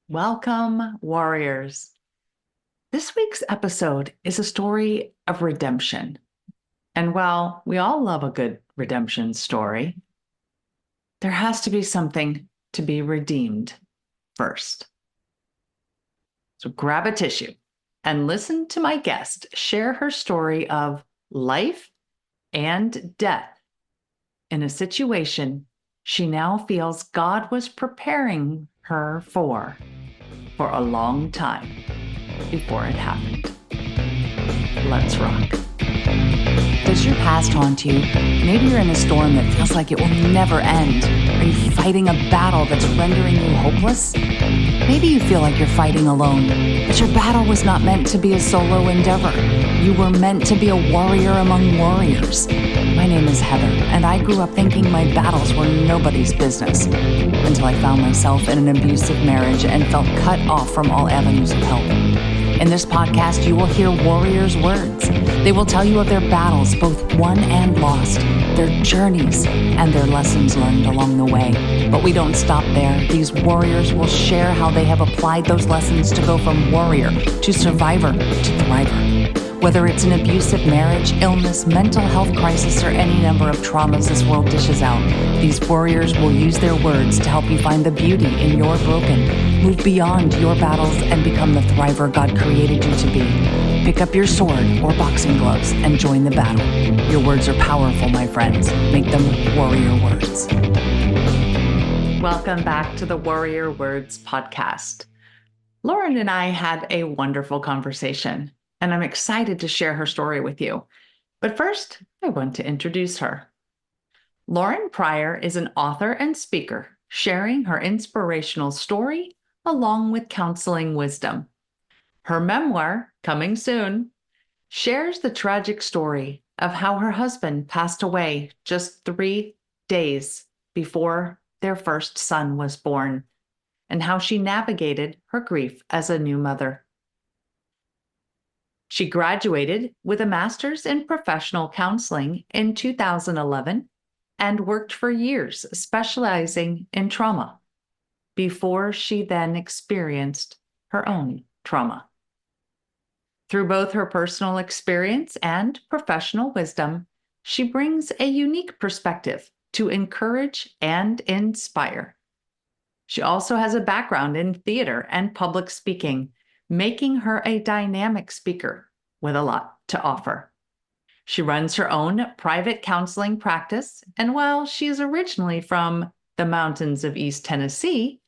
Welcome, warriors. This week's episode is a story of redemption. And while we all love a good redemption story, there has to be something to be redeemed first. So grab a tissue and listen to my guest share her story of life and death in a situation she now feels God was preparing her for a long time before it happened. Let's rock. Does your past haunt you? Maybe you're in a storm that feels like it will never end. Are you fighting a battle that's rendering you hopeless? Maybe you feel like you're fighting alone, but your battle was not meant to be a solo endeavor. You were meant to be a warrior among warriors. My name is Heather, and I grew up thinking my battles were nobody's business until I found myself in an abusive marriage and felt cut off from all avenues of help. In this podcast, you will hear warriors' words. They will tell you of their battles, both won and lost, their journeys, and their lessons learned along the way. But we don't stop there. These warriors will share how they have applied those lessons to go from warrior to survivor to thriver. Whether it's an abusive marriage, illness, mental health crisis, or any number of traumas this world dishes out, these warriors will use their words to help you find the beauty in your broken, move beyond your battles, and become the thriver God created you to be. Pick up your sword or boxing gloves and join the battle. Your words are powerful, my friends. Make them warrior words. Welcome back to the Warrior Words podcast. Lauren and I had a wonderful conversation, and I'm excited to share her story with you. But first, I want to introduce her. Lauren Pryor is an author and speaker, sharing her inspirational story along with counseling wisdom. Her memoir, coming soon, shares the tragic story of how her husband passed away just 3 days before their first son was born, and how she navigated her grief as a new mother. She graduated with a master's in professional counseling in 2011 and worked for years specializing in trauma before she then experienced her own trauma. Through both her personal experience and professional wisdom, she brings a unique perspective to encourage and inspire. She also has a background in theater and public speaking, making her a dynamic speaker with a lot to offer. She runs her own private counseling practice, and while she is originally from the mountains of East Tennessee,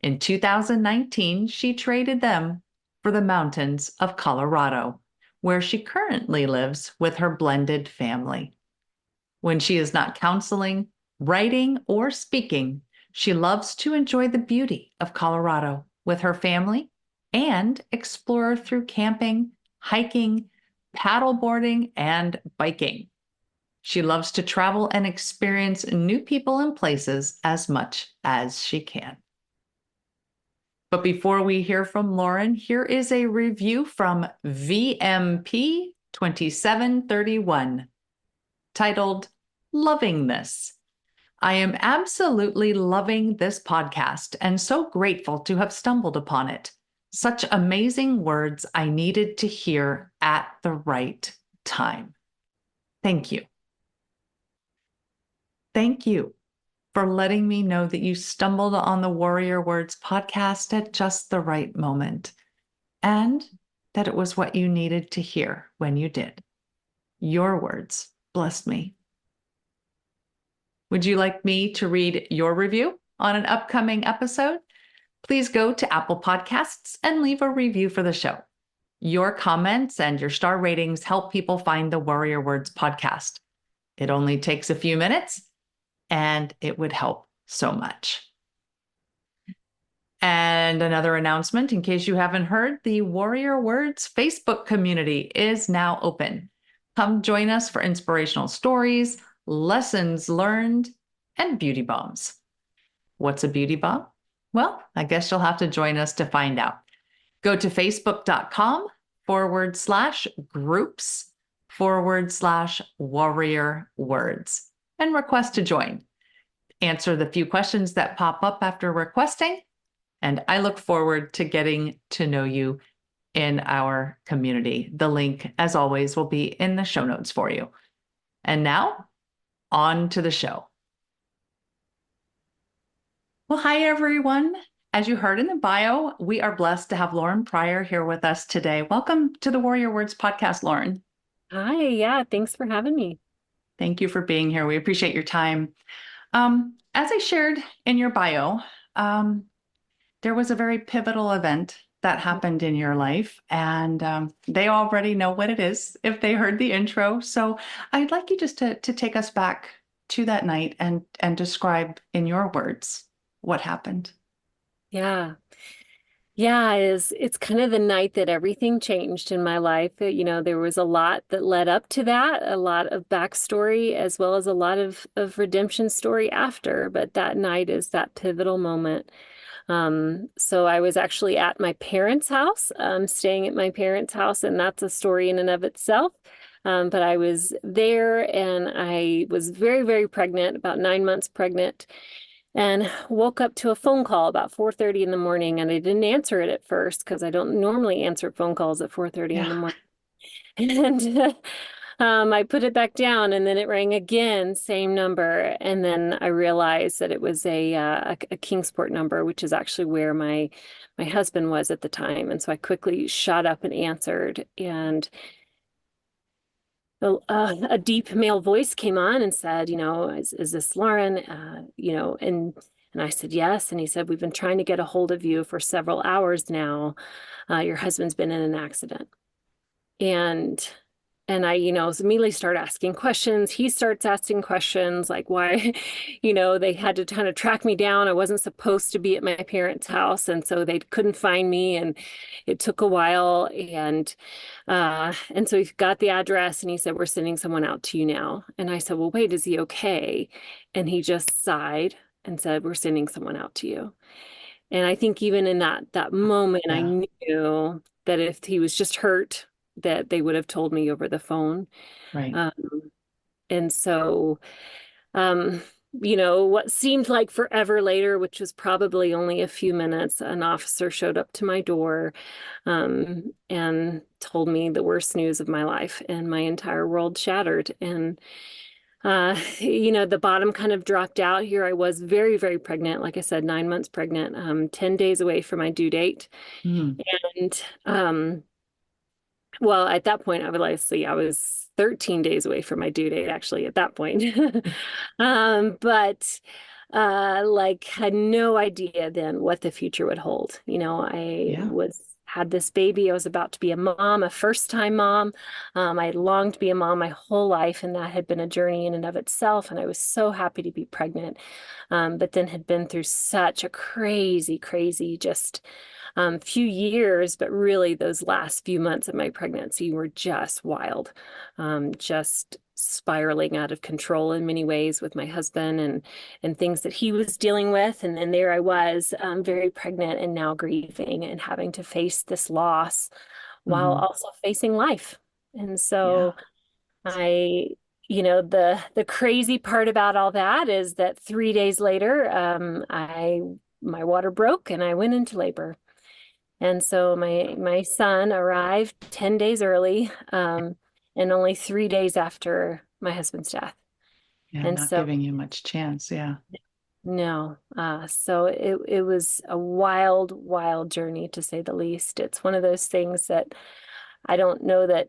in 2019 she traded them for the mountains of Colorado, where she currently lives with her blended family. When she is not counseling, writing, or speaking, she loves to enjoy the beauty of Colorado with her family and explore through camping, hiking, paddleboarding, and biking. She loves to travel and experience new people and places as much as she can. But before we hear from Lauren, here is a review from VMP 2731 titled Loving This. I am absolutely loving this podcast and so grateful to have stumbled upon it. Such amazing words I needed to hear at the right time. Thank you. Thank you for letting me know that you stumbled on the Warrior Words podcast at just the right moment, and that it was what you needed to hear when you did. Your words blessed me. Would you like me to read your review on an upcoming episode? Please go to Apple Podcasts and leave a review for the show. Your comments and your star ratings help people find the Warrior Words podcast. It only takes a few minutes, and it would help so much. And another announcement, in case you haven't heard, the Warrior Words Facebook community is now open. Come join us for inspirational stories, lessons learned, and beauty bombs. What's a beauty bomb? Well, I guess you'll have to join us to find out. Go to facebook.com/groups/warrior words and request to join. Answer the few questions that pop up after requesting, And I look forward to getting to know you in our community. The link, as always, will be in the show notes for you. And now, on to the show. Well, hi, everyone. As you heard in the bio, we are blessed to have Lauren Pryor here with us today. Welcome to the Warrior Words podcast, Lauren. Hi, yeah, thanks for having me. Thank you for being here. We appreciate your time. As I shared in your bio, um, there was a very pivotal event that happened in your life, and they already know what it is if they heard the intro. So I'd like you just to take us back to that night and describe in your words what happened. Yeah. Yeah, it's kind of the night that everything changed in my life. There was a lot that led up to that, a lot of backstory, as well as a lot of redemption story after. But that night is that pivotal moment. So I was actually at my parents' house, staying at my parents' house, and that's a story in and of itself. But I was there and I was very, very pregnant, about 9 months pregnant, and woke up to a phone call about 4:30 in the morning. And I didn't answer it at first because I don't normally answer phone calls at 4:30 in Yeah. the morning. And I put it back down and then it rang again, same number. And then I realized that it was a Kingsport number, which is actually where my husband was at the time. And so I quickly shot up and answered. And a deep male voice came on and said, is this Lauren? And I said, yes. And he said, we've been trying to get a hold of you for several hours now. Your husband's been in an accident. And and I, immediately start asking questions. He starts asking questions like why, they had to kind of track me down. I wasn't supposed to be at my parents' house, and so they couldn't find me, and it took a while. And so he got the address, and he said, "We're sending someone out to you now." And I said, "Well, wait, is he okay?" And he just sighed and said, "We're sending someone out to you." And I think even in that moment, I Yeah. knew that if he was just hurt, that they would have told me over the phone. Right. Um, and so, um, what seemed like forever later, which was probably only a few minutes, an officer showed up to my door, and told me the worst news of my life, and my entire world shattered. And the bottom kind of dropped out. Here I was very, very pregnant. Like I said, 9 months pregnant, 10 days away from my due date. Mm. And well, at that point, obviously, I was 13 days away from my due date, actually, at that point. But like had no idea then what the future would hold. I Yeah. was had this baby. I was about to be a mom, a first-time mom. I had longed to be a mom my whole life, and that had been a journey in and of itself. And I was so happy to be pregnant, but then had been through such a crazy, crazy just few years, but really those last few months of my pregnancy were just wild, just spiraling out of control in many ways with my husband and things that he was dealing with. And then there I was, very pregnant and now grieving and having to face this loss while Hmm. also facing life. And Yeah. so I, the crazy part about all that is that 3 days later, I my water broke and I went into labor. And so my son arrived 10 days early, and only 3 days after my husband's death. Yeah. And Not so giving you much chance. Yeah. no, so it was a wild, wild journey to say the least. It's one of those things that I don't know that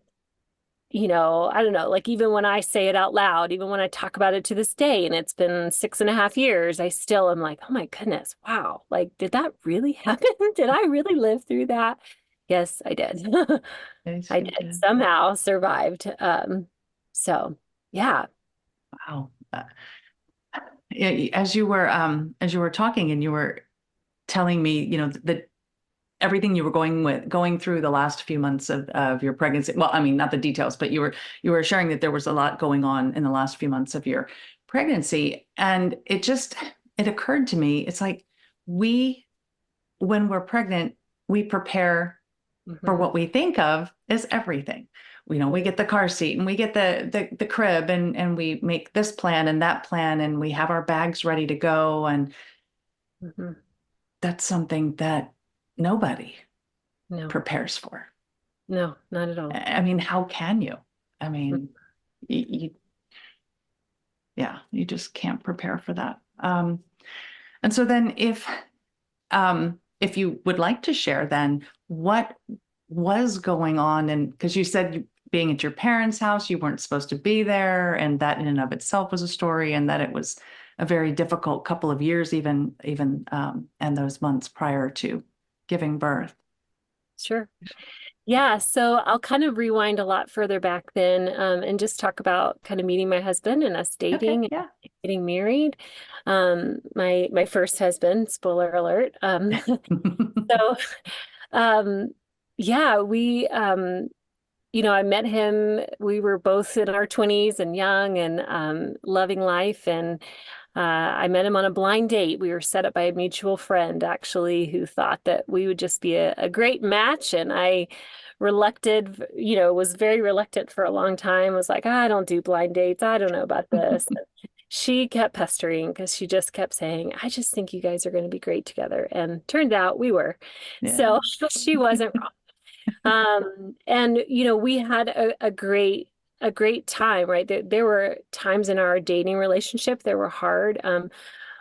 I don't know, like even when I say it out loud, even when I talk about it to this day, and it's been 6.5 years, I still am like, oh my goodness, wow, like, did that really happen? Did I really live through that? Yes, I did. Yes, I you did did. somehow survived. So yeah. Wow. Yeah, as you were talking and you were telling me, that everything you were going through the last few months of your pregnancy. Well, I mean, not the details, but you were sharing that there was a lot going on in the last few months of your pregnancy. And it occurred to me, it's like we, when we're pregnant, we prepare for Hmm. what we think of as everything. We get the car seat and we get the crib and we make this plan and that plan and we have our bags ready to go. And Hmm. that's something that nobody No, prepares for. no, not at all. I mean, how can you? I Mm. mean, you yeah, you just can't prepare for that. And so then if you would like to share then what was going on, and because you said being at your parents' house, you weren't supposed to be there, and that in and of itself was a story, and that it was a very difficult couple of years, even and those months prior to giving birth. Sure. Yeah, so I'll kind of rewind a lot further back then, and just talk about kind of meeting my husband and us Okay, dating and yeah. getting married. My first husband, spoiler alert. So um, yeah, I met him. We were both in our 20s and young and loving life. And I met him on a blind date. We were set up by a mutual friend, actually, who thought that we would just be a great match. And I was very reluctant for a long time, was like, I don't do blind dates. I don't know about this. She kept pestering because she just kept saying, I just think you guys are going to be great together. And turned out we were. Yeah. So she wasn't wrong. And we had a great time, right? There were times in our dating relationship that were hard.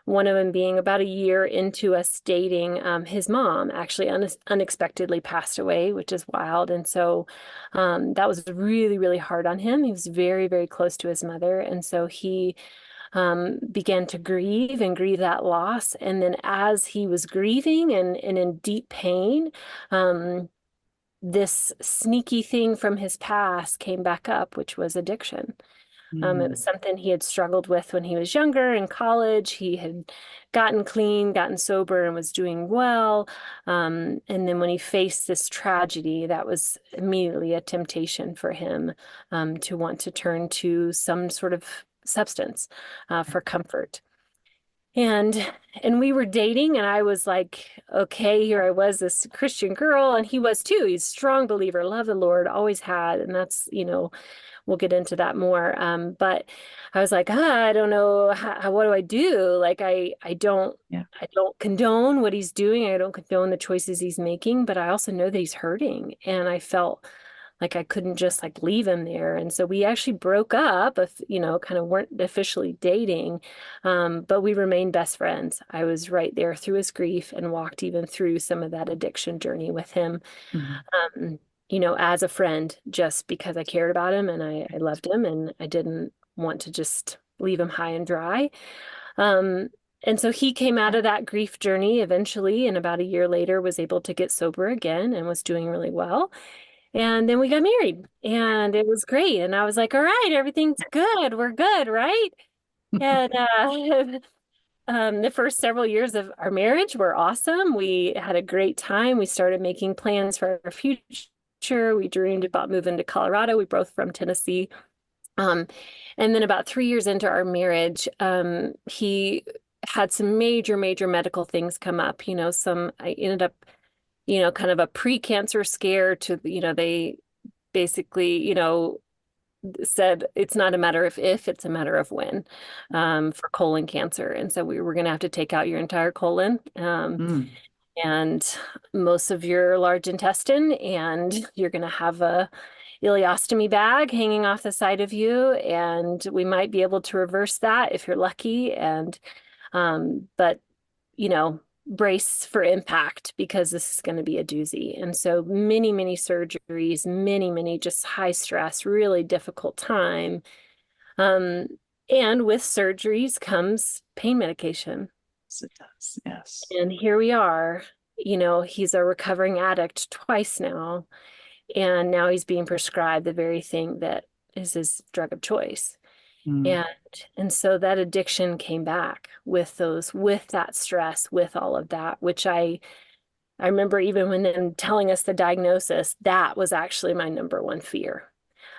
One of them being about a year into us dating, his mom actually unexpectedly passed away, which is wild. And so that was really, really hard on him. He was very, very close to his mother. And so he began to grieve and grieve that loss. And then as he was grieving and in deep pain, um, this sneaky thing from his past came back up, which was addiction. It was Mm, something he had struggled with when he was younger in college. He had gotten clean, gotten sober, and was doing well. And then when he faced this tragedy, that was immediately a temptation for him to want to turn to some sort of substance for comfort. And we were dating, and I was like, okay, here I was, this Christian girl, and he was too. He's a strong believer, love the Lord, always had, and that's, we'll get into that more. But I was like, I don't know, what do I do? Like, yeah. I don't condone what he's doing. I don't condone the choices he's making, but I also know that he's hurting, and I felt like I couldn't just like leave him there. And so we actually broke up, if, kind of weren't officially dating, but we remained best friends. I was right there through his grief and walked even through some of that addiction journey with him, Mhm. um, as a friend, just because I cared about him and I loved him and I didn't want to just leave him high and dry. Um, and so he came out of that grief journey eventually, and about a year later was able to get sober again and was doing really well. And then we got married and it was great. And I was like, all right, everything's good. We're good, right? And the first several years of our marriage were awesome. We had a great time. We started making plans for our future. We dreamed about moving to Colorado. We both from Tennessee. Um, and then about 3 years into our marriage, he had some major, major medical things come up. I ended up, kind of a pre-cancer scare to, they basically, said it's not a matter of if, it's a matter of when, for colon cancer. And so we were going to have to take out your entire colon, Mm. and most of your large intestine, and you're going to have a ileostomy bag hanging off the side of you. And we might be able to reverse that if you're lucky. But brace for impact because this is going to be a doozy. And so many, many surgeries, many, many just high stress, really difficult time. Um, and with surgeries comes pain medication. Yes, it does. Yes. And here we are. He's a recovering addict twice now. And now he's being prescribed the very thing that is his drug of choice. Mm. And and so that addiction came back with that stress, with all of that, which I remember even when them telling us the diagnosis, that was actually my number one fear.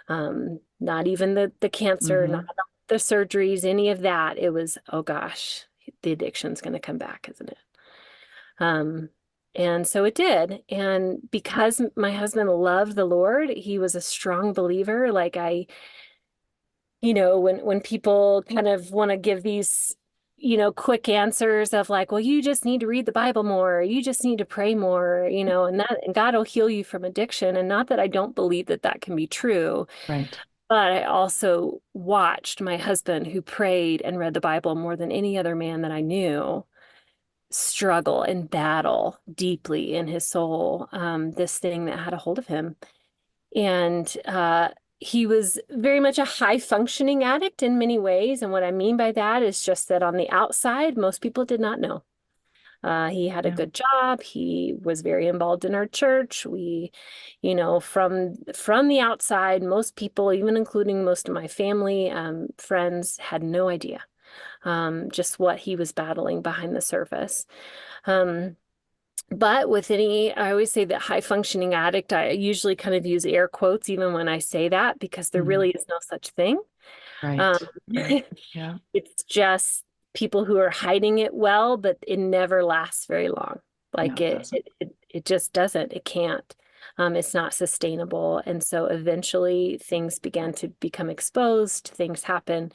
Not even the cancer, not Hmm. the surgeries, any of that. It was, oh gosh, the addiction's going to come back, isn't it? Um, and so it did. And because my husband loved the Lord, he was a strong believer. Like when people kind of want to give these, quick answers of like, well, you just need to read the Bible more, or you just need to pray more, and God will heal you from addiction. And not that I don't believe that that can be true, Right. but I also watched my husband, who prayed and read the Bible more than any other man that I knew, struggle and battle deeply in his soul, this thing that had a hold of him. And he was very much a high functioning addict in many ways. And what I mean by that is just that on the outside, most people did not know. He had a Yeah. good job. He was very involved in our church. We, from the outside, most people, even including most of my family, friends, had no idea just what he was battling behind the surface. Um, but with any, I always say that high functioning addict, I usually kind of use air quotes even when I say that, because there Mhm. really is no such thing. Um, Right. Right. Yeah. it's just people who are hiding it well, but it never lasts very long. Like No, it doesn't. it just doesn't. It can't. It's not sustainable. And so eventually things began to become exposed, things happen.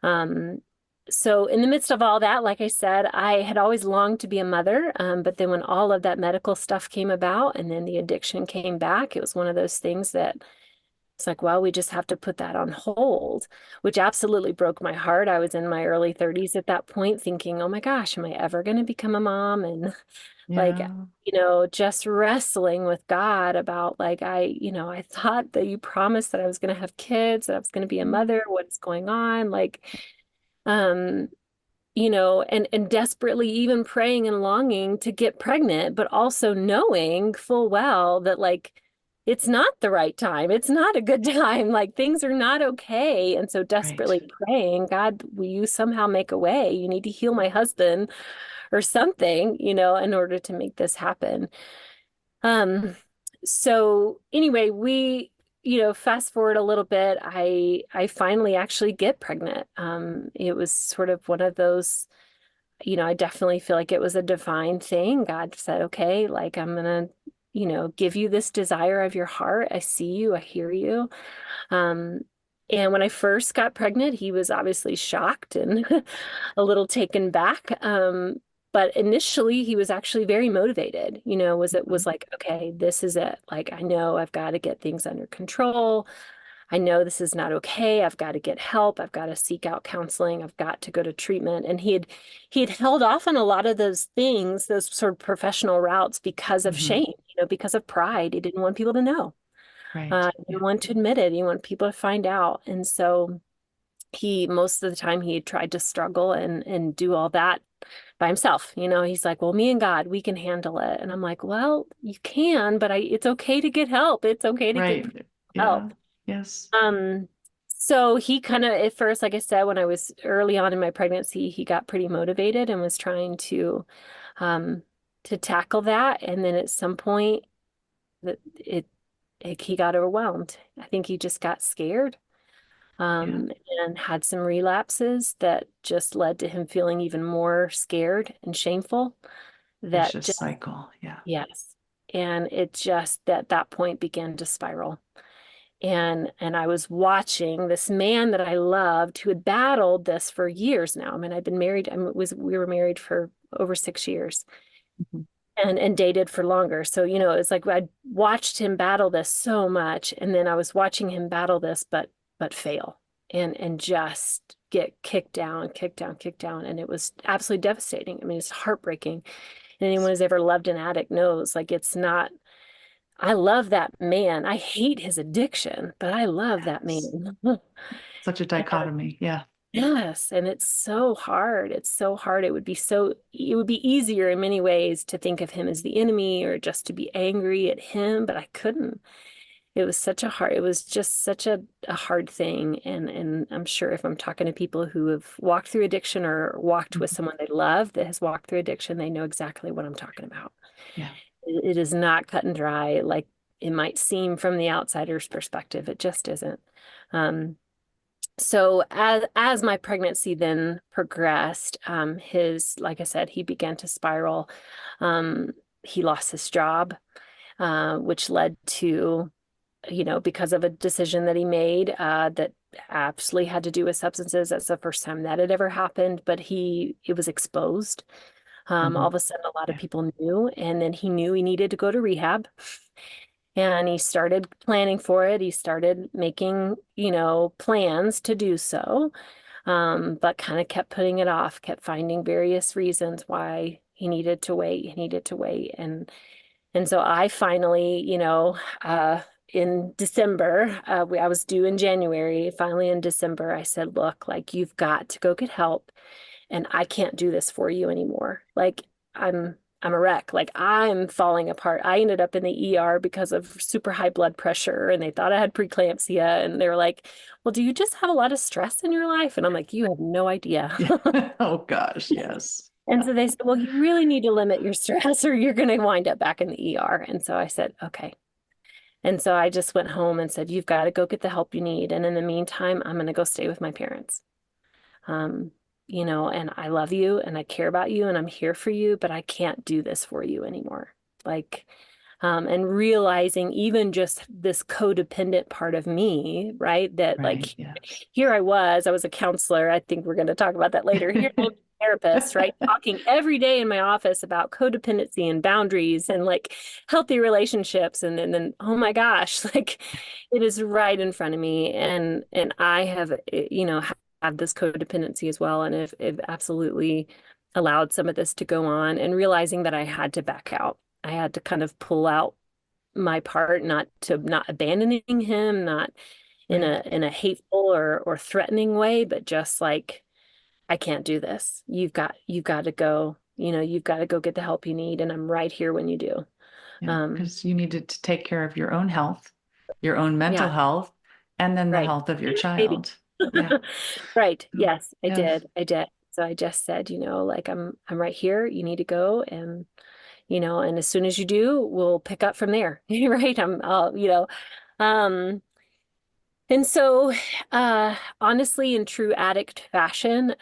Um, so in the midst of all that, like I said, I had always longed to be a mother. But then when all of that medical stuff came about and then the addiction came back, it was one of those things that it's like, well, we just have to put that on hold, which absolutely broke my heart. I was in my early 30s at that point thinking, oh my gosh, am I ever going to become a mom? And like, Yeah. just wrestling with God about like, I thought that you promised that I was going to have kids, that I was going to be a Mm. mother. What's going on? Like, um, and desperately even praying and longing to get pregnant, but also knowing full well that like it's not the right time. It's not a good time. Like things are not okay. And so Right. desperately praying, God, will you somehow make a way? You need to heal my husband or something, in order to make this happen. Um, so anyway, fast forward a little bit, I finally actually get pregnant. It was sort of one of those, I definitely feel like it was a divine thing. God said, okay, like I'm gonna, give you this desire of your heart. I see you, I hear you. Um, and when I first got pregnant, he was obviously shocked and a little taken back. But initially he was actually very motivated, it Mhm. was like, okay, this is it. Like, I know I've got to get things under control. I know this is not okay. I've got to get help. I've got to seek out counseling. I've got to go to treatment. And he had held off on a lot of those things, those sort of professional routes because of Mhm. shame, because of pride. He didn't want people to know. Right. He Yeah. didn't want to admit it. He wanted people to find out. And so most of the time he tried to struggle and do all that by himself. He's like, well, me and God, we can handle it. And I'm like, well, you can, but it's okay to get help. It's okay to get Right. Yeah. help. Yes. Um, so he kind of, at first, like I said, when I was early on in my pregnancy, he got pretty motivated and was trying um, to tackle that. And then at some point that he got overwhelmed. I think he just got scared, Yeah. and had some relapses that just led to him feeling even more scared and shameful. That Vicious just, cycle. Yeah. yes. And it just at that point began to spiral. And I was watching this man that I loved who had battled this for years now. I mean, I'd been married, we were married for over 6 years Mhm. and dated for longer. So, it's like I watched him battle this so much, and then I was watching him battle this, but fail and just get kicked down, kicked down, kicked down. And it was absolutely devastating. I mean, it's heartbreaking. And anyone who's ever loved an addict knows like it's not. I love that man. I hate his addiction, but I love that Yes. man. Such a dichotomy. Yeah. Yes, and it's so hard. It's so hard. It would be easier in many ways to think of him as the enemy or just to be angry at him, but I couldn't. It was just such a hard thing. And I'm sure if I'm talking to people who have walked through addiction or walked with Mhm. someone they love that has walked through addiction, they know exactly what I'm talking about. Yeah. It is not cut and dry like it might seem from the outsider's perspective. It just isn't. Um, so as my pregnancy then progressed, like I said, he began to spiral. Um, he lost his job, which led to, because of a decision that he made, that absolutely had to do with substances. That's the first time that had ever happened, but it was exposed. All Hmm. of a sudden, a lot of Yeah. people knew, and then he knew he needed to go to rehab. And he started planning for it. He started making, plans to do so, but kind of kept putting it off, kept finding various reasons why he needed to wait. He needed to wait. And so I finally, in December, I was due in January. Finally, in December, I said, look, like, you've got to go get help, and I can't do this for you anymore. Like, I'm a wreck. Like, I'm falling apart. I ended up in the ER because of super high blood pressure, and they thought I had preeclampsia. And they were like, well, do you just have a lot of stress in your life? And I'm like, you have no idea. Yeah. Oh gosh, yes. And Yeah. so they said, well, you really need to limit your stress or you're going to wind up back in the ER. And so I said, okay. And so I just went home and said, you've got to go get the help you need. And in the meantime, I'm going to go stay with my parents. Um, and I love you and I care about you and I'm here for you, but I can't do this for you anymore. Like, and realizing even just this codependent part of me, right? That Right. like Yes. here I was a counselor. I think we're going to talk about that later. Here I'm a therapist, right? Talking every day in my office about codependency and boundaries and like healthy relationships. And then, oh my gosh, like it is right in front of me. And I have, have this codependency as well. And if absolutely allowed some of this to go on and realizing that I had to back out. I had to kind of pull out my part, not abandoning him, not in Right. a hateful or threatening way, but just like, I can't do this. You've got to go, you've got to go get the help you need, and I'm right here when you do. Yeah. Um, Because you needed to take care of your own health, your own mental yeah, health, and then the right. health of your Maybe. child. Yeah. Right. Mm. Yes, I Yes. did. I did. So I just said, like I'm right here. You need to go, and as soon as you do, we'll pick up from there. Right. Um, and so, honestly, in true addict fashion,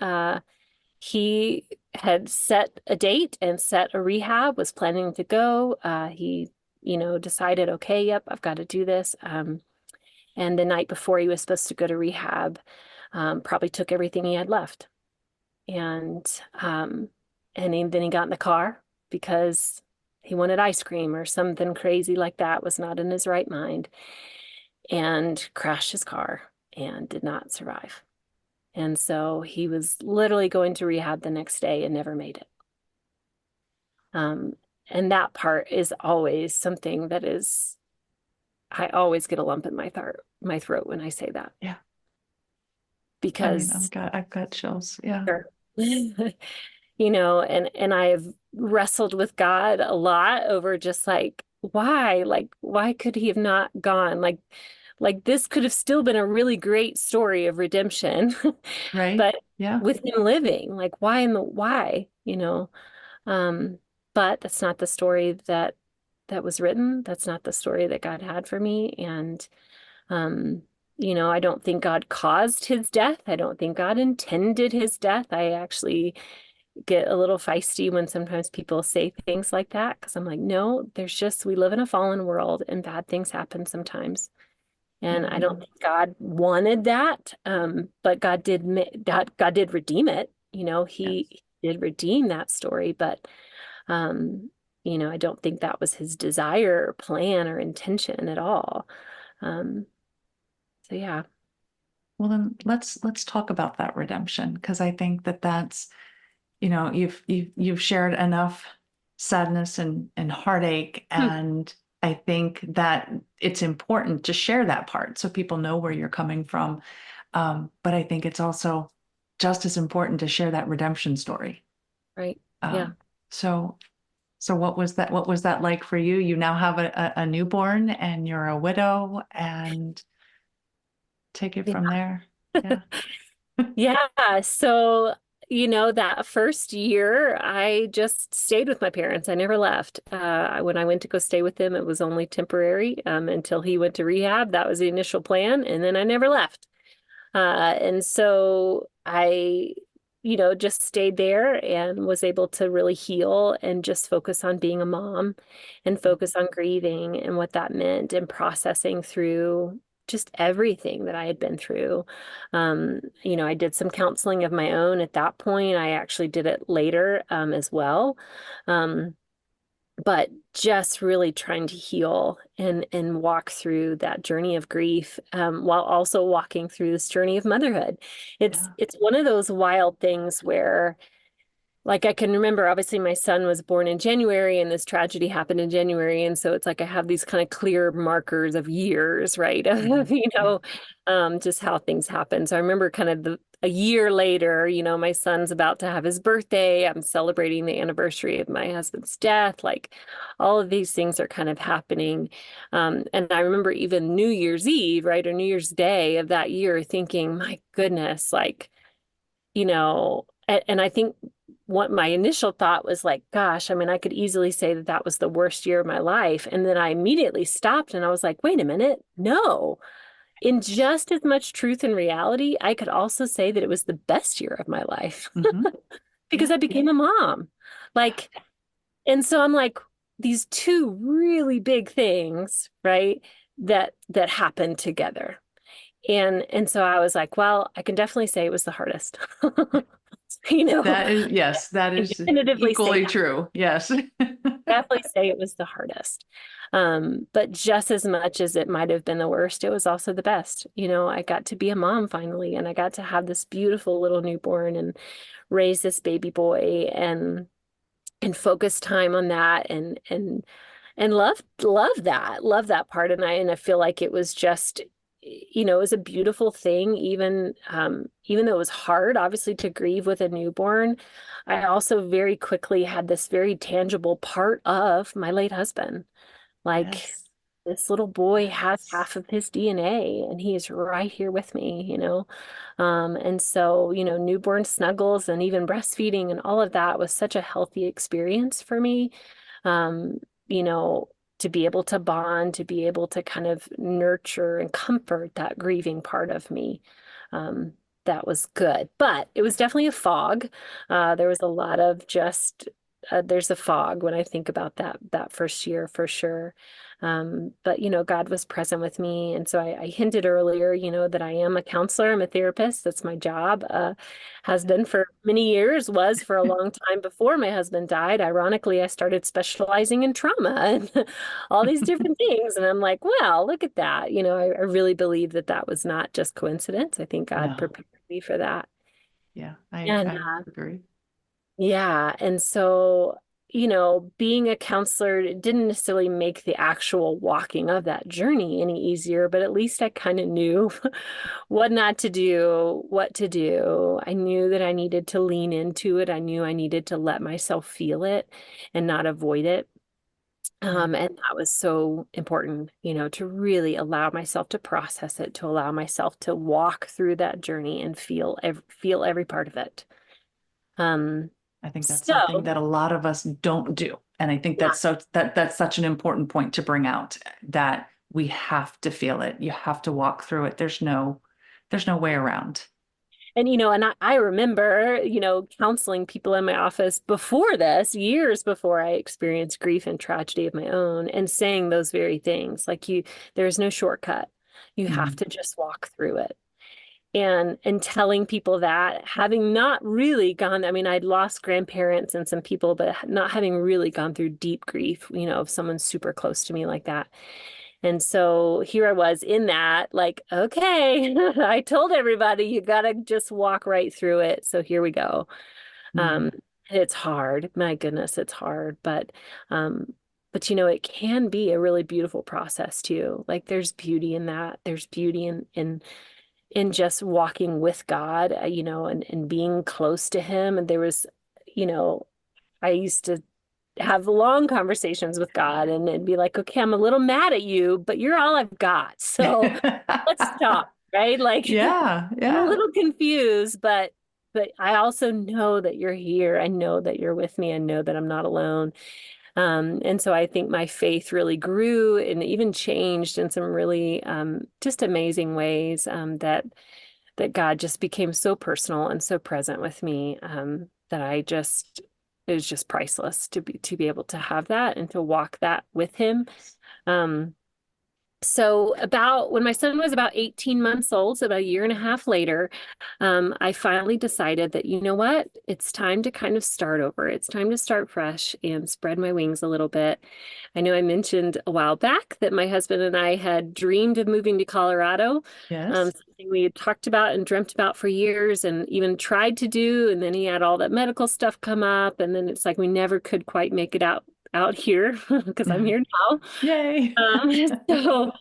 he had set a date and set a rehab, was planning to go. He, decided, okay, yep, I've got to do this. And the night before he was supposed to go to rehab, probably took everything he had left. And um, then he got in the car because he wanted ice cream or something crazy like that, was not in his right mind, and crashed his car and did not survive. And so he was literally going to rehab the next day and never made it. Um, and that part is always something that is, I always get a lump in my throat when I say that Yeah. I mean, because I've got chills. Yeah. sure. And I've wrestled with God a lot over just why could he have not gone? Like this could have still been a really great story of redemption, Right. but Yeah. with him living, like why? Um, but that's not the story that was written. That's not the story that God had for me. And um, I don't think God caused his death. I don't think God intended his death. I actually get a little feisty when sometimes people say things like that because I'm like, no, we live in a fallen world and bad things happen sometimes. And I don't Mhm. think God wanted that. But God did redeem it. Yes. He did redeem that story, but um, I don't think that was his desire or plan or intention at all. Um, so yeah. Well, then let's talk about that redemption because I think that that's, you've shared enough sadness and heartache, Hmm. and I think that it's important to share that part so people know where you're coming from. But I think it's also just as important to share that redemption story. Right. Yeah. Um, so so what was that like for you? You now have a newborn and you're a widow, and take it from there. Yeah. Yeah. So, that first year, I just stayed with my parents. I never left. When I went to go stay with them, it was only temporary, until he went to rehab. That was the initial plan. And then I never left. And so I, just stayed there and was able to really heal and just focus on being a mom and focus on grieving and what that meant and processing through just everything that I had been through. I did some counseling of my own at that point. I actually did it later, as well. Um, but just really trying to heal and walk through that journey of grief, while also walking through this journey of motherhood. Yeah. It's one of those wild things where, like, I can remember, obviously, my son was born in January and this tragedy happened in January. And so it's like I have these kind of clear markers of years, right? Mhm. Of, Yeah. just how things happen. So I remember kind of a year later, my son's about to have his birthday. I'm celebrating the anniversary of my husband's death. Like, all of these things are kind of happening. And I remember even New Year's Eve, right? Or New Year's Day of that year thinking, my goodness, like, and I think what my initial thought was like, gosh, I mean, I could easily say that that was the worst year of my life. And then I immediately stopped and I was like, wait a minute, no. In just as much truth and reality, I could also say that it was the best year of my life Hmm. because Yeah. I became a mom. Like, and so I'm like, these two really big things, right? That happened together. And so I was like, well, I can definitely say it was the hardest. You know, That is, yes, that I can is definitively say equally that. true. Yes. Definitely say it was the hardest. But just as much as it might have been the worst, it was also the best. I got to be a mom finally, and I got to have this beautiful little newborn and raise this baby boy and focus time on that and love that part. And I feel like it was just, it was a beautiful thing, even though it was hard, obviously, to grieve with a newborn. I also very quickly had this very tangible part of my late husband. Like, Yes. this little boy has Yes. half of his DNA and he is right here with me. And so, newborn snuggles and even breastfeeding and all of that was such a healthy experience for me. Um, you know, to be able to bond, to be able to kind of nurture and comfort that grieving part of me. Um, that was good, but it was definitely a fog. There was a lot of just there's a fog when I think about that first year for sure. But God was present with me. And so I hinted earlier, that I am a counselor, I'm a therapist. That's my job. Has been for many years, was for a long time before my husband died. Ironically, I started specializing in trauma and all these different things. And I'm like, well, look at that. I really believe that that was not just coincidence. I think God No. prepared me for that. Yeah, And I agree. yeah. And so, being a counselor, it didn't necessarily make the actual walking of that journey any easier, but at least I kind of knew what not to do, what to do. I knew that I needed to lean into it. I knew I needed to let myself feel it and not avoid it. Yeah. And that was so important, to really allow myself to process it, to allow myself to walk through that journey and feel every part of it. Um, I think that's so something that a lot of us don't do. And I think yeah. that's such an important point to bring out, that we have to feel it. You have to walk through it. There's no way around. And I remember, counseling people in my office before this, years before I experienced grief and tragedy of my own, and saying those very things. Like, there's no shortcut. You have Mhm. to just walk through it. And telling people that, having not really gone, I mean, I'd lost grandparents and some people, but not having really gone through deep grief, of someone super close to me like that. And so here I was in that, like, okay, I told everybody you gotta just walk right through it. So here we go. Mm. Um, it's hard. My goodness, it's hard. But it can be a really beautiful process too. Like, there's beauty in that. There's beauty in just walking with God, and being close to Him. And there was, you know, I used to have long conversations with God and be like, okay, I'm a little mad at you, but you're all I've got. So let's stop, right? Like, Yeah, I'm a yeah. little confused, but I also know that you're here. I know that you're with me. I know that I'm not alone. And so I think my faith really grew and even changed in some really just amazing ways, that God just became so personal and so present with me, that it was just priceless to be able to have that and to walk that with Him. Um, So about when my son was about 18 months old, so about a year and a half later, I finally decided that, you know what, it's time to kind of start over. It's time to start fresh and spread my wings a little bit. I know I mentioned a while back that my husband and I had dreamed of moving to Colorado, Yes. something we had talked about and dreamt about for years and even tried to do. And then he had all that medical stuff come up, and then it's like we never could quite make it out here because I'm here now. Yay. Um, so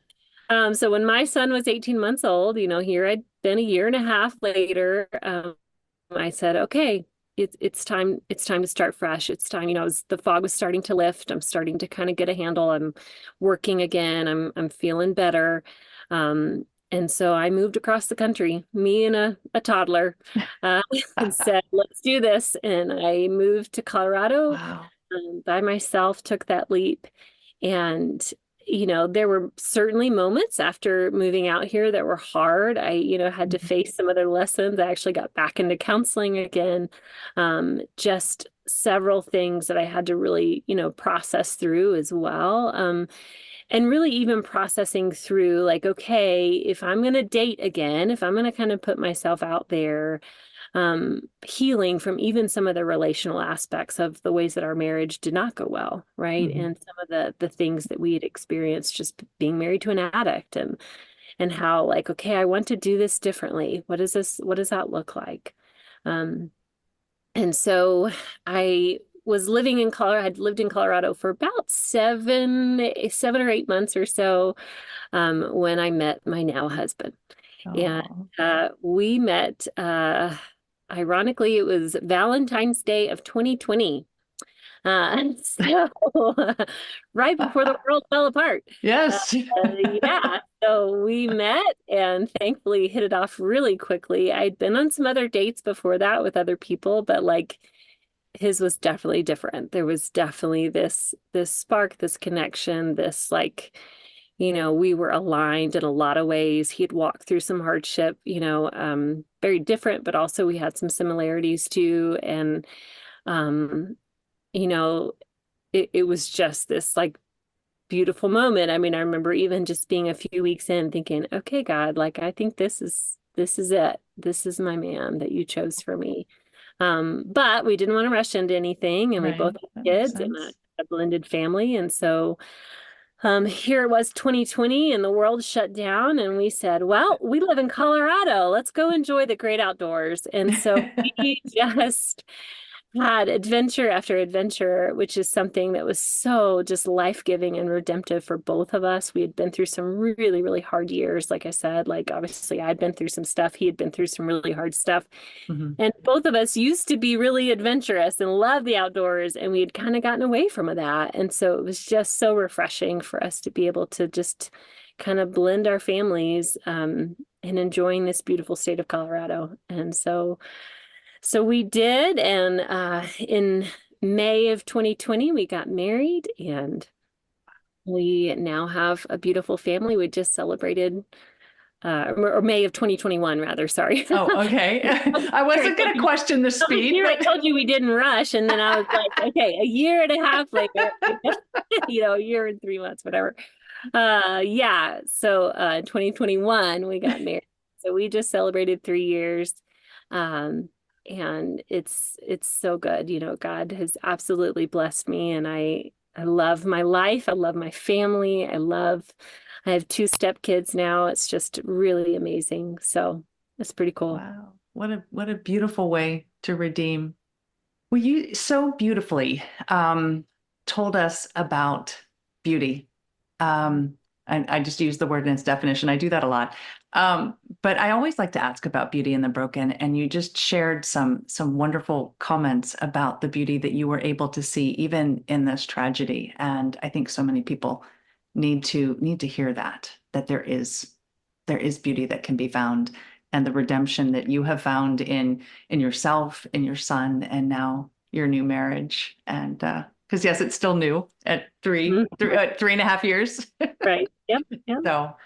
so when my son was 18 months old, here I'd been a year and a half later, I said, okay, it's time to start fresh. It's time, the fog was starting to lift. I'm starting to kind of get a handle. I'm working again. I'm feeling better. And so I moved across the country, me and a toddler, uh, and said, let's do this. And I moved to Colorado Wow. by myself, took that leap. And, there were certainly moments after moving out here that were hard. I, had to Mhm. face some other lessons. I actually got back into counseling again. Just several things that I had to really, process through as well. And really even processing through like, okay, if I'm going to date again, if I'm going to kind of put myself out there, healing from even some of the relational aspects of the ways that our marriage did not go well, right? Mhm. And some of the things that we had experienced just being married to an addict, and how like, okay, I want to do this differently. What does that look like? Um, and so I was living in Colorado, had lived in Colorado for about 7 or 8 months or so, when I met my now husband. And Oh. we met, ironically, it was Valentine's Day of 2020. So right before the world fell apart. Uh, Yes. yeah, so we met and thankfully hit it off really quickly. I'd been on some other dates before that with other people, but like his was definitely different. There was definitely this spark, this connection, this like, we were aligned in a lot of ways. He had walked through some hardship, very different, but also we had some similarities too. And um, you know, it was just this like beautiful moment. I mean, I remember even just being a few weeks in thinking, okay, God, like I think this is it. This is my man that you chose for me. But we didn't want to rush into anything, and we both Right. had That makes kids and sense. a blended family. And so here it was 2020 and the world shut down, and we said, well, we live in Colorado. Let's go enjoy the great outdoors. And so we just had adventure after adventure, which is something that was so just life-giving and redemptive for both of us. We had been through some really, really hard years. Like I said, like obviously I'd been through some stuff. He had been through some really hard stuff. Mhm. And both of us used to be really adventurous and love the outdoors, and we had kind of gotten away from that. And so it was just so refreshing for us to be able to just kind of blend our families, and enjoying this beautiful state of Colorado. And so we did, and in May of 2020, we got married, and we now have a beautiful family. We just celebrated, or May of 2021, rather. Sorry. Oh, okay. I Here I wasn't told going to you, question the speed, here I but told you we didn't rush, and then I was like, okay, a year and a half later, a year and 3 months, whatever. Yeah. So in 2021, we got married. So we just celebrated 3 years. Um, and it's so good. God has absolutely blessed me, and I love my life. I love my family. I have two stepkids now. It's just really amazing. So it's pretty cool. wow, what a beautiful way to redeem. Well, you so beautifully told us about beauty. And I just use the word in its definition. I do that a lot. But I always like to ask about beauty in the broken, and you just shared some wonderful comments about the beauty that you were able to see even in this tragedy. And I think so many people need to hear that there is beauty that can be found, and the redemption that you have found in yourself, in your son, and now your new marriage. And because yes, it's still new at Mhm. 3.5 years. Right. Yep. Yep. So,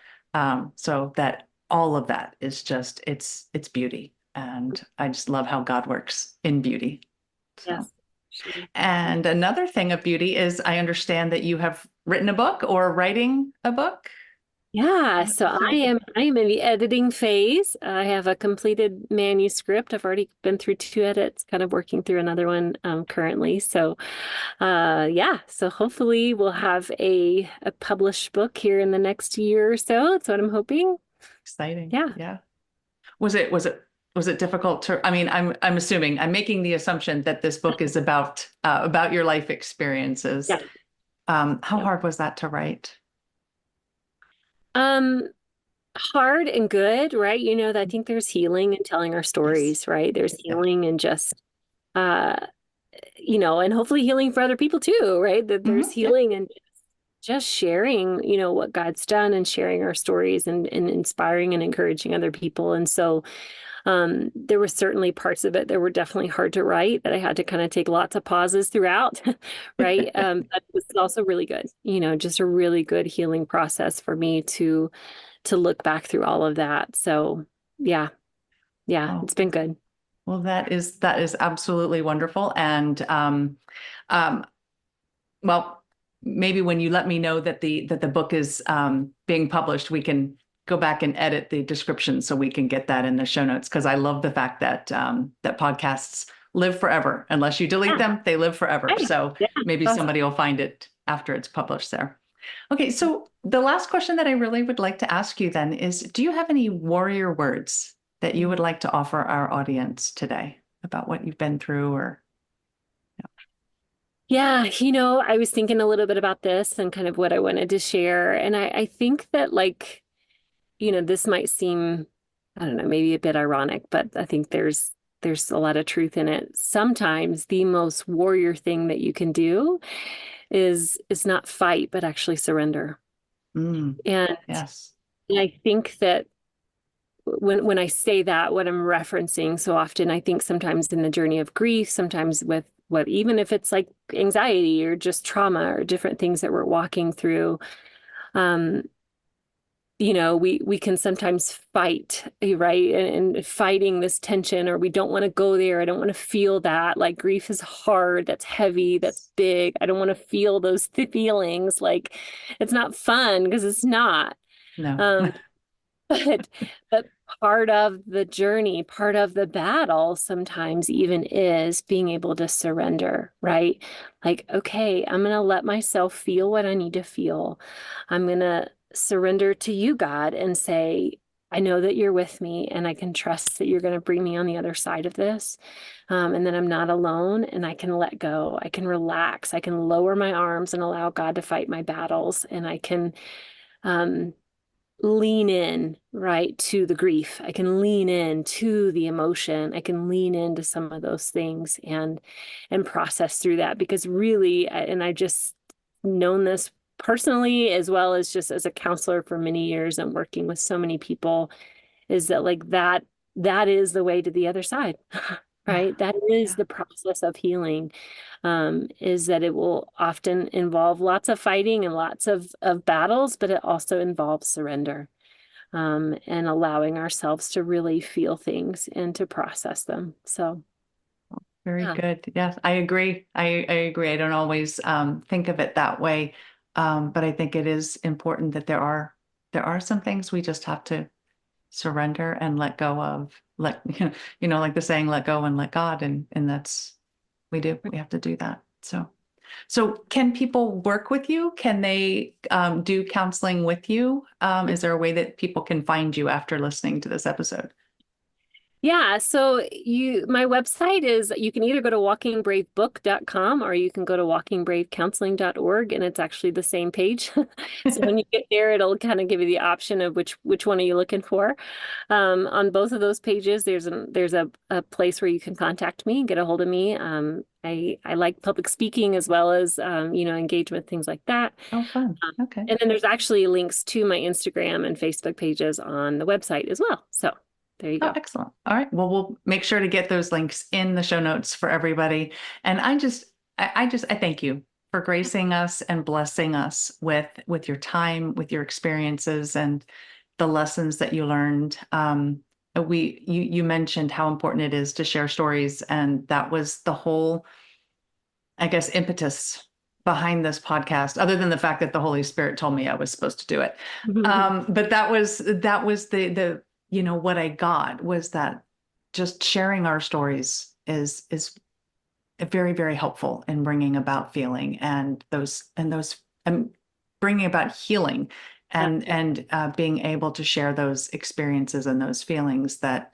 so that all of that is just it's beauty, and I just love how God works in beauty. So, Yes. Sure. and another thing of beauty is I understand that you have written a book or writing a book. Yeah, so So I am in the editing phase. I have a completed manuscript. I've already been through two edits, kind of working through another one currently. So yeah, so hopefully we'll have a published book here in the next year or so. That's what I'm hoping. exciting. Yeah. Yeah. Was it difficult to, I mean, I'm assuming, I'm making the assumption that this book is about your life experiences. Yeah. How Yeah. hard was that to write? Um, Hard and good, right? I think there's healing in telling our Yes. stories, right? There's Yeah. healing in just uh and hopefully healing for other people too, right? That there's Yeah. healing in just sharing, what God's done and sharing our stories and inspiring and encouraging other people. And so there were certainly parts of it that were definitely hard to write that I had to kind of take lots of pauses throughout, right? But it was also really good, just a really good healing process for me to look back through all of that. So yeah, yeah, Oh, it's been good. well, that is absolutely wonderful. And um, well, maybe when you let me know that the book is being published, we can go back and edit the description so we can get that in the show notes. Because I love the fact that that podcasts live forever. Unless you delete Yeah, them, they live forever. right. So Yeah. maybe Awesome. somebody will find it after it's published there. Okay, so the last question that I really would like to ask you then is, do you have any warrior words that you would like to offer our audience today about what you've been through or Yeah, I was thinking a little bit about this and kind of what I wanted to share. And I think that this might seem, I don't know, maybe a bit ironic, but I think there's a lot of truth in it. Sometimes the most warrior thing that you can do is not fight, but actually surrender. mm, And yes. I think that when I say that, what I'm referencing so often, I think sometimes in the journey of grief, sometimes with what, even if it's like anxiety or just trauma or different things that we're walking through, um, we can sometimes fight, right? And fighting this tension, or we don't want to go there. I don't want to feel that. Like grief is hard, that's heavy, that's big. I don't want to feel those feelings. Like it's not fun because it's not. No. Um, but but part of the journey, part of the battle sometimes even is being able to surrender, right? Like, okay, I'm gonna let myself feel what I need to feel. I'm gonna surrender to you, God, and say, I know that you're with me and I can trust that you're going to bring me on the other side of this. And that I'm not alone and I can let go. I can relax. I can lower my arms and allow God to fight my battles. And I can um, lean in, right, to the grief. I can lean in to the emotion. I can lean into some of those things and process through that because really, and I just known this personally as well as just as a counselor for many years and working with so many people, is that like that is the way to the other side. Yeah. Right? That is Yeah. the process of healing, is that it will often involve lots of fighting and lots of battles, but it also involves surrender, and allowing ourselves to really feel things and to process them. So, Very yeah. good. Yes, I agree. I agree. I don't always think of it that way. But I think it is important that there are some things we just have to surrender and let go of. Let like the saying, let go and let God. And that's we have to do that. So can people work with you? Can they do counseling with you? Is there a way that people can find you after listening to this episode? Yeah, so my website is you can either go to walkingbravebook.com or you can go to walkingbravecounseling.org and it's actually the same page. So when you get there, it'll kind of give you the option of which one are you looking for. On both of those pages, there's a place where you can contact me and get a hold of me. I like public speaking as well as engagement, things like that. Oh, fun. Okay. And then there's actually links to my Instagram and Facebook pages on the website as well. So there you Oh, go. excellent. All right. Well, we'll make sure to get those links in the show notes for everybody. And I thank you for gracing us and blessing us with your time, with your experiences and the lessons that you learned. You mentioned how important it is to share stories, and that was the whole, I guess, impetus behind this podcast, other than the fact that the Holy Spirit told me I was supposed to do it. But that was the what I got was that just sharing our stories is very, very helpful in bringing about feeling and bringing about healing and being able to share those experiences and those feelings that,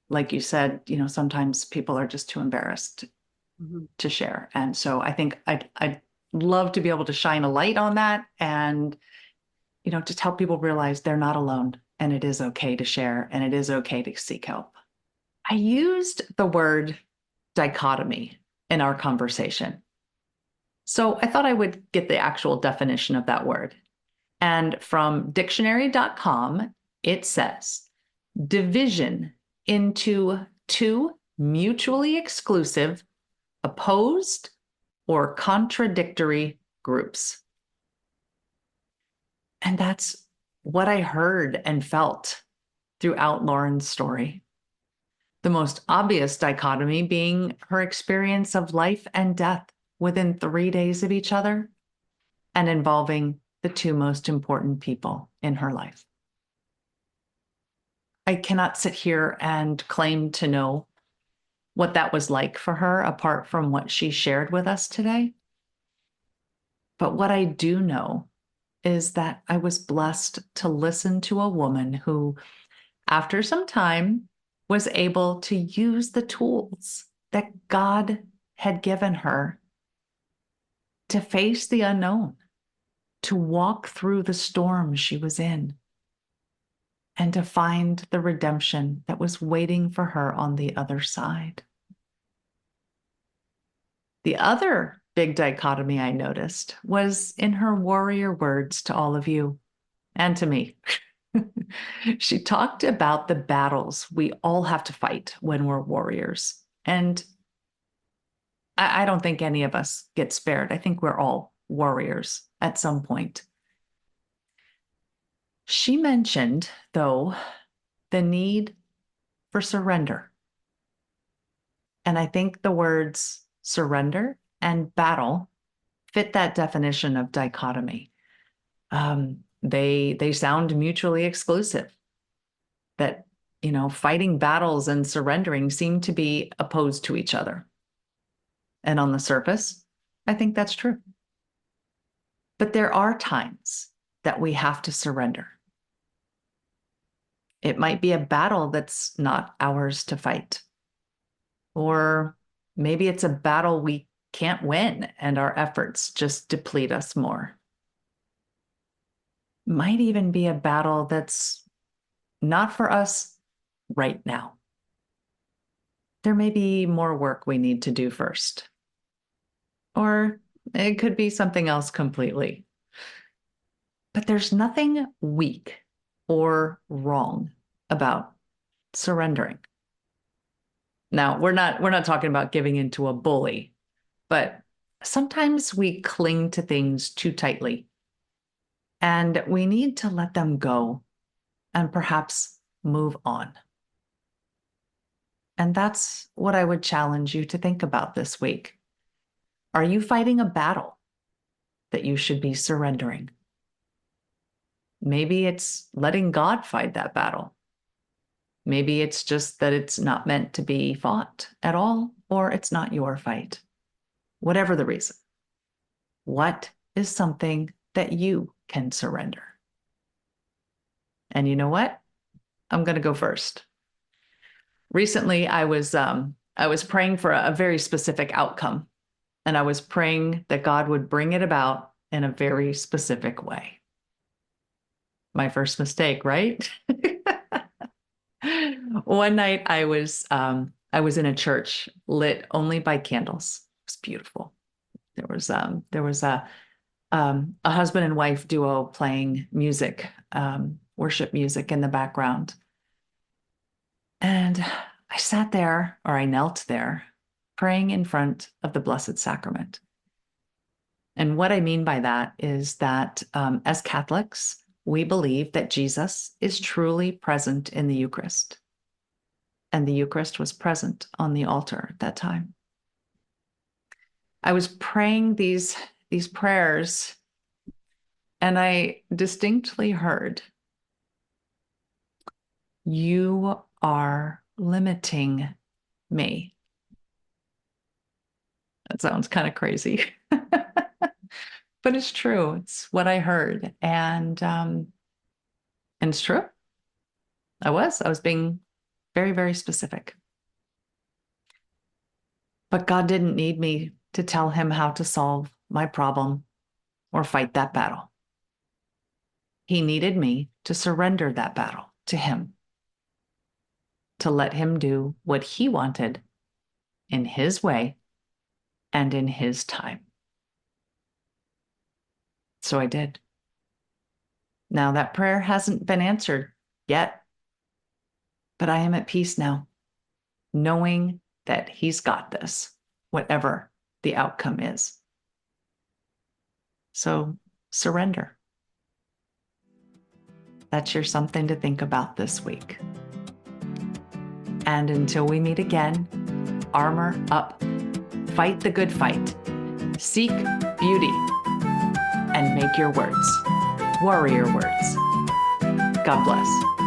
like you said, sometimes people are just too embarrassed to share. And so I think I'd love to be able to shine a light on that and, just help people realize they're not alone and it is okay to share and it is okay to seek help. I used the word dichotomy in our conversation. So I thought I would get the actual definition of that word. And from dictionary.com, it says division into two mutually exclusive, opposed, or contradictory groups. And that's what I heard and felt throughout Lauren's story. The most obvious dichotomy being her experience of life and death within 3 days of each other and involving the two most important people in her life. I cannot sit here and claim to know what that was like for her apart from what she shared with us today. But what I do know is that I was blessed to listen to a woman who, after some time, was able to use the tools that God had given her to face the unknown, to walk through the storm she was in, and to find the redemption that was waiting for her on the other side. The other big dichotomy I noticed was in her warrior words to all of you and to me. She talked about the battles we all have to fight when we're warriors. And I don't think any of us get spared. I think we're all warriors at some point. She mentioned, though, the need for surrender. And I think the words surrender and battle fit that definition of dichotomy. They sound mutually exclusive. That, fighting battles and surrendering seem to be opposed to each other. And on the surface, I think that's true. But there are times that we have to surrender. It might be a battle that's not ours to fight. Or maybe it's a battle we can't win and our efforts just deplete us more. Might even be a battle that's not for us right now. There may be more work we need to do first. Or it could be something else completely. But there's nothing weak or wrong about surrendering. Now, we're not talking about giving into a bully, but sometimes we cling to things too tightly. And we need to let them go and perhaps move on. And that's what I would challenge you to think about this week. Are you fighting a battle that you should be surrendering? Maybe it's letting God fight that battle. Maybe it's just that it's not meant to be fought at all, or it's not your fight. Whatever the reason, what is something that you can surrender? And you know what? I'm going to go first. Recently, I was praying for a very specific outcome, and I was praying that God would bring it about in a very specific way. My first mistake, right? One night I was in a church lit only by candles. It was beautiful. There was a husband and wife duo playing music, worship music in the background. And I sat there, or I knelt there, praying in front of the Blessed Sacrament. And what I mean by that is that as Catholics, we believe that Jesus is truly present in the Eucharist. And the Eucharist was present on the altar at that time. I was praying these these prayers, and I distinctly heard, "You are limiting me." That sounds kind of crazy, but it's true. It's what I heard. And it's true. I was being very, very specific. But God didn't need me to tell him how to solve my problem or fight that battle. He needed me to surrender that battle to him, to let him do what he wanted in his way and in his time. So I did. Now, that prayer hasn't been answered yet, but I am at peace now, knowing that he's got this, whatever the outcome is. So surrender. That's your something to think about this week. And until we meet again, armor up, fight the good fight, seek beauty, and make your words warrior words. God bless.